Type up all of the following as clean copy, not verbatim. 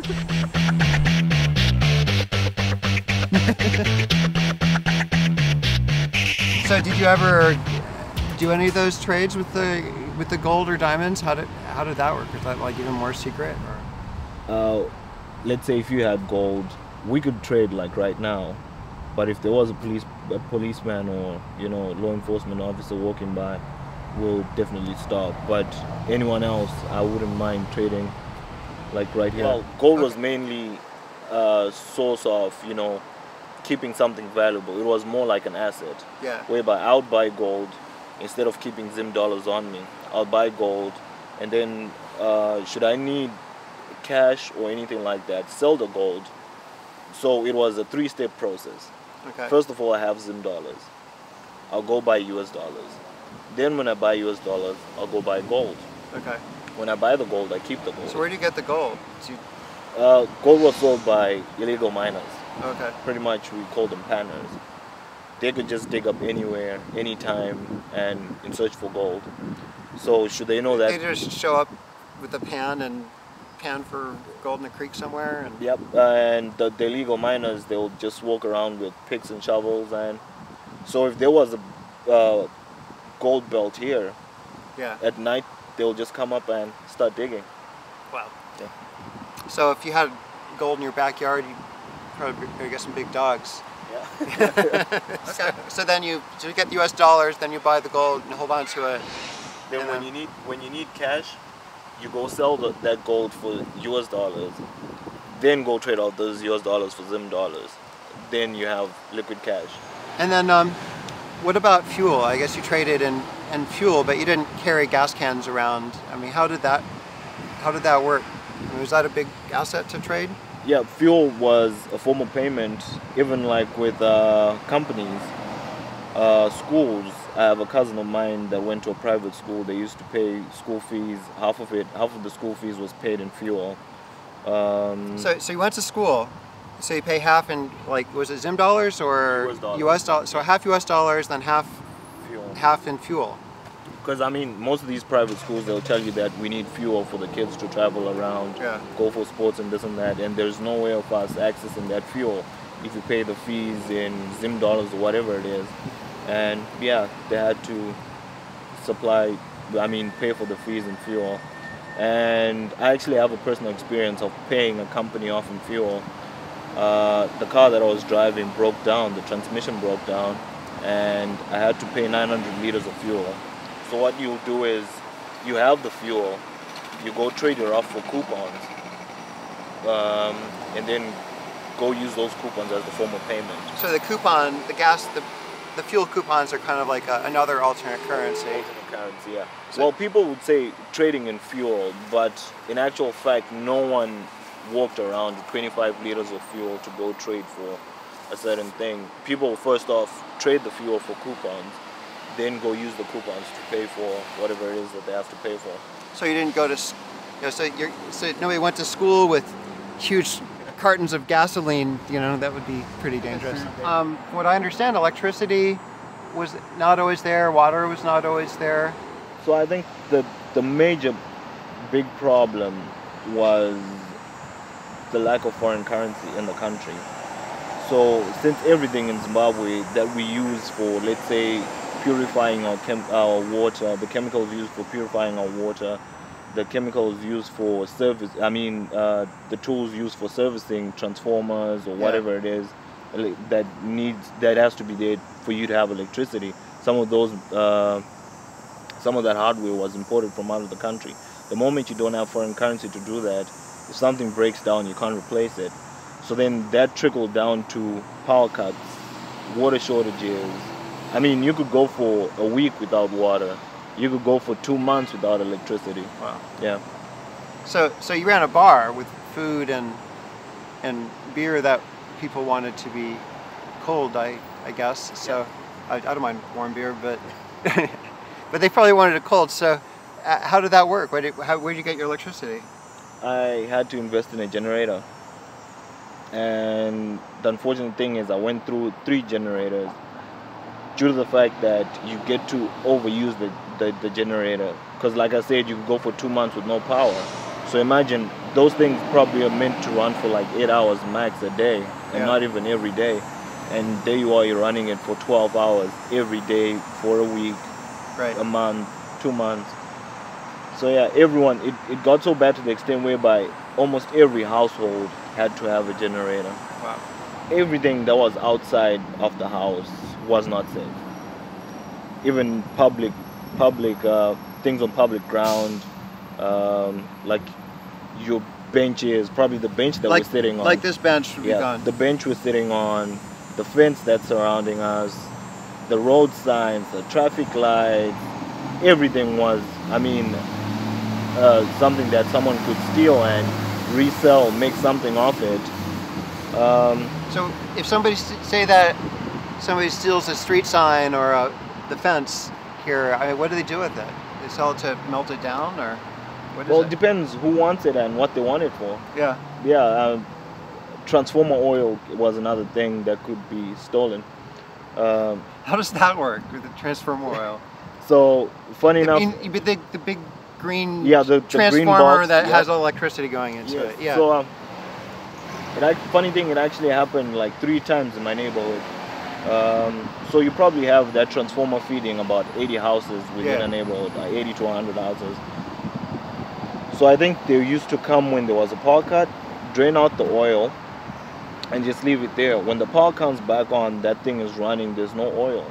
So did you ever do any of those trades with the gold or diamonds? How did that work? Was that like even more secret? Or? Let's say if you had gold, we could trade like right now, but if there was a policeman or law enforcement officer walking by, we'll definitely stop. But anyone else, I wouldn't mind trading like right here. Well, gold was mainly a source of keeping something valuable. It was more like an asset. Yeah. Whereby I would buy gold instead of keeping Zim dollars on me. I'll buy gold, and then should I need cash or anything like that, sell the gold. So it was a 3-step process. Okay. First of all, I have Zim dollars. I'll go buy US dollars. Then when I buy US dollars, I'll go buy gold. Okay. When I buy the gold, I keep the gold. So where do you get the gold? Gold was sold by illegal miners. Okay. Pretty much we call them panners. They could just dig up anywhere, anytime, and in search for gold. So should they know that... They just show up with a pan and pan for gold in a creek somewhere? And... Yep, and the illegal miners, they'll just walk around with picks and shovels. And so if there was a gold belt here, yeah, at night they'll just come up and start digging. Wow. Yeah. So if you had gold in your backyard, you'd probably get some big dogs. Yeah. Okay. So then you get US dollars, then you buy the gold and hold on to it. Then when you need cash, you go sell that gold for US dollars, then go trade out those US dollars for Zim dollars. Then you have liquid cash. And then what about fuel? I guess you traded in fuel, but you didn't carry gas cans around. I mean, how did that work? I mean, was that a big asset to trade? Yeah, fuel was a form of payment, even like with companies, schools. I have a cousin of mine that went to a private school. They used to pay school fees. Half of the school fees was paid in fuel. So you went to school. So you pay half in, like, was it Zim dollars or US dollars? So half US dollars, then half in fuel. Because I mean, most of these private schools, they'll tell you that we need fuel for the kids to travel around, go for sports and this and that, and there's no way of us accessing that fuel if you pay the fees in Zim dollars or whatever it is. And yeah, they had to pay for the fees and fuel. And I actually have a personal experience of paying a company off in fuel. The car that I was driving broke down, the transmission broke down, and I had to pay 900 liters of fuel. So what you do is, you have the fuel, you go trade it off for coupons, and then go use those coupons as the form of payment. So the coupon, the fuel coupons are kind of like another alternate currency. Alternate currency, yeah. So, well, people would say trading in fuel, but in actual fact, no one walked around with 25 liters of fuel to go trade for a certain thing. People first off trade the fuel for coupons, then go use the coupons to pay for whatever it is that they have to pay for. So you didn't go to, so nobody went to school with huge cartons of gasoline, that would be pretty dangerous. From what I understand, electricity was not always there, water was not always there. So I think the major big problem was the lack of foreign currency in the country. So since everything in Zimbabwe that we use for, let's say, purifying our water, the chemicals used for purifying our water, the chemicals used for the tools used for servicing transformers or whatever it is that has to be there for you to have electricity. Some of that hardware was imported from out of the country. The moment you don't have foreign currency to do that, if something breaks down, you can't replace it. So then that trickled down to power cuts, water shortages. I mean, you could go for a week without water. You could go for 2 months without electricity. Wow. Yeah. So you ran a bar with food and beer that people wanted to be cold, I guess. So I don't mind warm beer, but but they probably wanted it cold. So how did that work? Where did you get your electricity? I had to invest in a generator. And the unfortunate thing is I went through 3 generators due to the fact that you get to overuse the generator. Because like I said, you could go for 2 months with no power. So imagine those things probably are meant to run for like 8 hours max a day, and Yeah. not even every day. And there you are, you're running it for 12 hours every day for a week, Right. a month, 2 months. So yeah, everyone, it got so bad to the extent whereby almost every household had to have a generator. Wow. Everything that was outside of the house was not safe. Even public things on public ground, like your benches, probably the bench that we're sitting on. Like this bench would be Yeah, gone. the bench we're sitting on, the fence that's surrounding us, the road signs, the traffic lights, everything was, I mean, something that someone could steal and resell, make something of it. So if somebody say that somebody steals a street sign or the fence here, I mean, what do they do with it? They sell it to melt it down, or what is Well, it? it depends who wants it and what they want it for. Yeah. Yeah, transformer oil was another thing that could be stolen. How does that work with the transformer oil? So funny enough, The big green the transformer green box, that yeah. has electricity going into yes. it. Yeah. So funny thing, it actually happened like 3 times in my neighborhood. So you probably have that transformer feeding about 80 houses within Yeah. a neighborhood, like 80 to 100 houses. So I think they used to come when there was a power cut, drain out the oil, and just leave it there. When the power comes back on, that thing is running, there's no oil.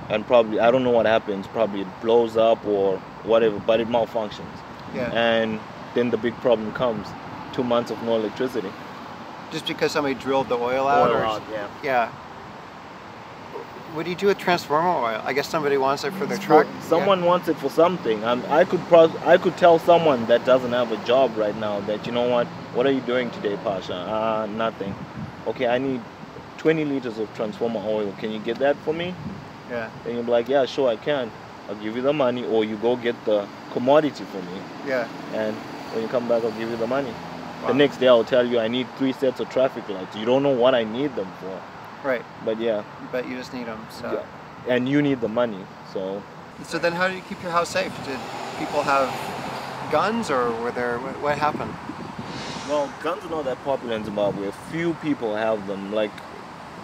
And probably, I don't know what happens, probably it blows up or whatever, but it malfunctions. Yeah. And then the big problem comes, 2 months of no electricity. Just because somebody drilled the oil out? Yeah. Yeah. What do you do with transformer oil? I guess somebody wants it for their truck. Someone wants it for something. I could tell someone that doesn't have a job right now that, you know what are you doing today, Pasha? Nothing. Okay, I need 20 liters of transformer oil. Can you get that for me? Yeah. Then you'll be like, yeah, sure, I can. I'll give you the money, or you go get the commodity for me. Yeah. And when you come back, I'll give you the money. Wow. The next day, I'll tell you I need 3 sets of traffic lights. You don't know what I need them for. Right. But yeah. But you just need them. So. Yeah. And you need the money, so. So then, how do you keep your house safe? Did people have guns, or were there? What happened? Well, guns are not that popular in Zimbabwe. Few people have them. Like,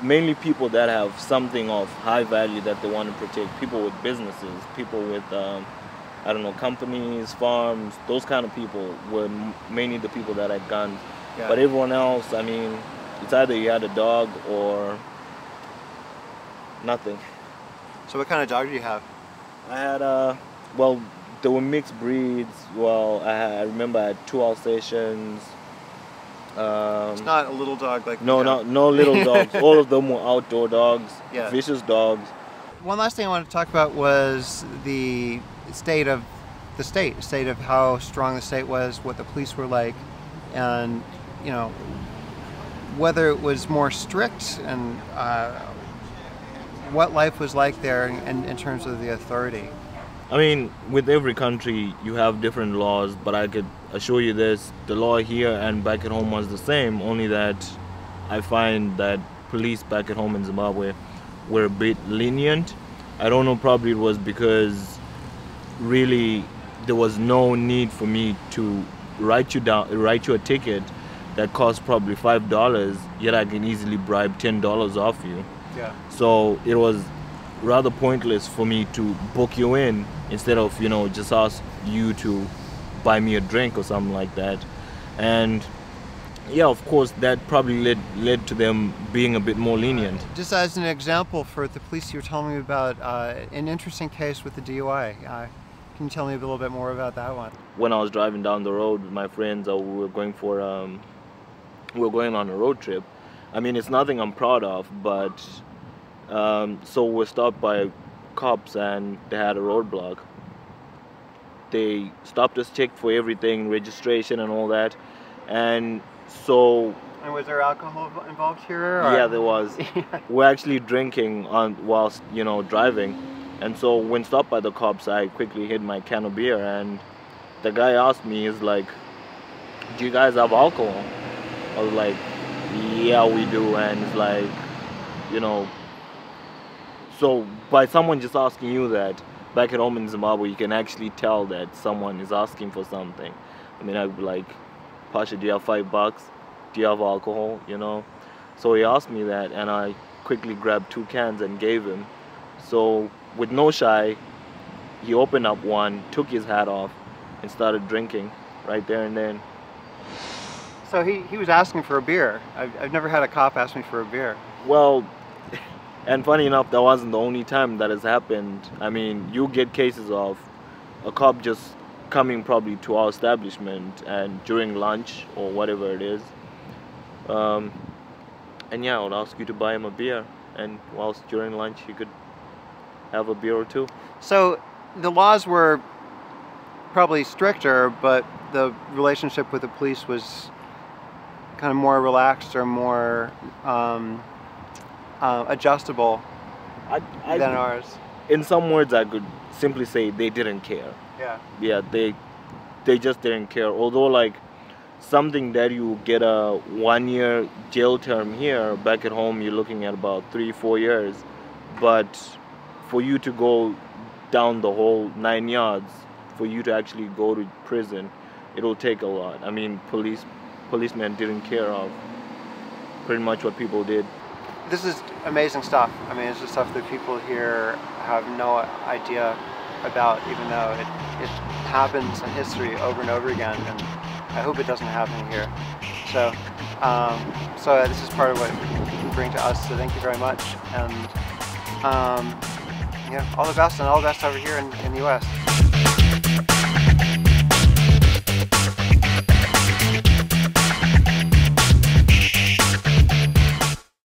mainly people that have something of high value that they want to protect. People with businesses, people with, I don't know, companies, farms. Those kind of people were mainly the people that had guns. Yeah. But everyone else, I mean, it's either you had a dog or nothing. So what kind of dog do you have? I had well, there were mixed breeds. Well, I remember I had 2 Alsatians. It's not a little dog like. No little dogs. All of them were outdoor dogs, Yeah. vicious dogs. One last thing I wanted to talk about was the state of how strong the state was, what the police were like, and whether it was more strict, and what life was like there in terms of the authority. I mean, with every country you have different laws, but I could assure you this, the law here and back at home was the same, only that I find that police back at home in Zimbabwe were a bit lenient. I don't know, probably it was because really there was no need for me to write you a ticket that costs probably $5, yet I can easily bribe $10 off you. Yeah. So it was rather pointless for me to book you in instead of, just ask you to buy me a drink or something like that. And yeah, of course, that probably led to them being a bit more lenient. Just as an example for the police, you were telling me about an interesting case with the DUI. Can you tell me a little bit more about that one? When I was driving down the road with my friends, we were going on a road trip. I mean, it's nothing I'm proud of, but so we're stopped by cops and they had a roadblock. They stopped us, checked for everything, registration and all that, and so. And was there alcohol involved here? Or? Yeah, there was. We're actually drinking whilst driving, and so when stopped by the cops, I quickly hid my can of beer, and the guy asked me, he's like, "Do you guys have alcohol?" I was like, "Yeah, we do," and it's like, so by someone just asking you that, back at home in Zimbabwe, you can actually tell that someone is asking for something. I mean, I'd be like, Pasha, do you have $5? Do you have alcohol? You know. So he asked me that, and I quickly grabbed 2 cans and gave him. So with no shy, he opened up one, took his hat off, and started drinking right there and then. So he was asking for a beer. I've never had a cop ask me for a beer. Well, and funny enough, that wasn't the only time that has happened. I mean, you get cases of a cop just coming probably to our establishment and during lunch or whatever it is. And yeah, I would ask you to buy him a beer, and whilst during lunch you could have a beer or two. So the laws were probably stricter, but the relationship with the police was kind of more relaxed or more adjustable than ours. In some words, I could simply say they didn't care. Yeah. Yeah, they just didn't care. Although, like, something that you get a 1-year jail term here, back at home you're looking at about 3-4 years. But for you to go down the whole 9 yards, for you to actually go to prison, it'll take a lot. I mean, policemen didn't care of pretty much what people did. This is amazing stuff. I mean, it's just stuff that people here have no idea about, even though it happens in history over and over again, and I hope it doesn't happen here. So, so this is part of what you bring to us, so thank you very much, and yeah, all the best, and all the best over here in the US.